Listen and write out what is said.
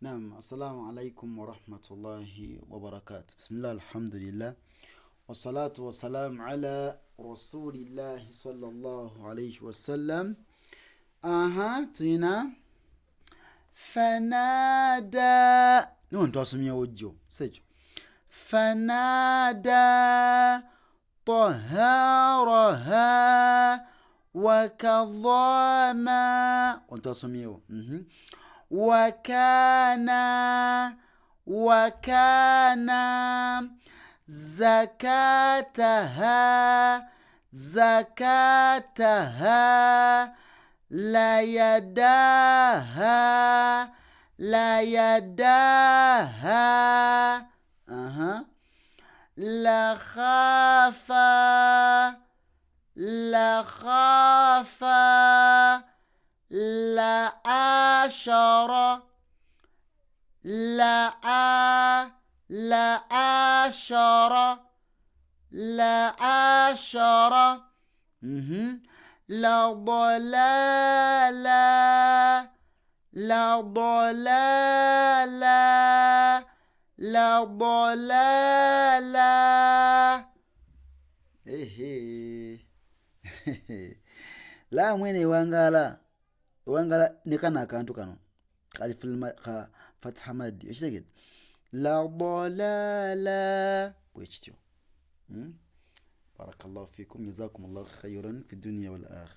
نعم، السلام عليكم ورحمة الله وبركاته. بسم الله، الحمد لله، والصلاة والسلام على رسول الله صلى الله عليه وسلم. تينا فنادى. نون توسمي وجو سج. فنادى طهارها وكظاما. وانتوسميو وكان وكان زكاتها لا يداها لخافا لآشر لآشر لآشر لضلالا لضلالا لضلالا. La mwene wangala nekana akantu kano kali filma ka fatha maddi osheged la dalala bwechityo. بارك الله فيكم، جزاكم الله خيرا في الدنيا والآخرة.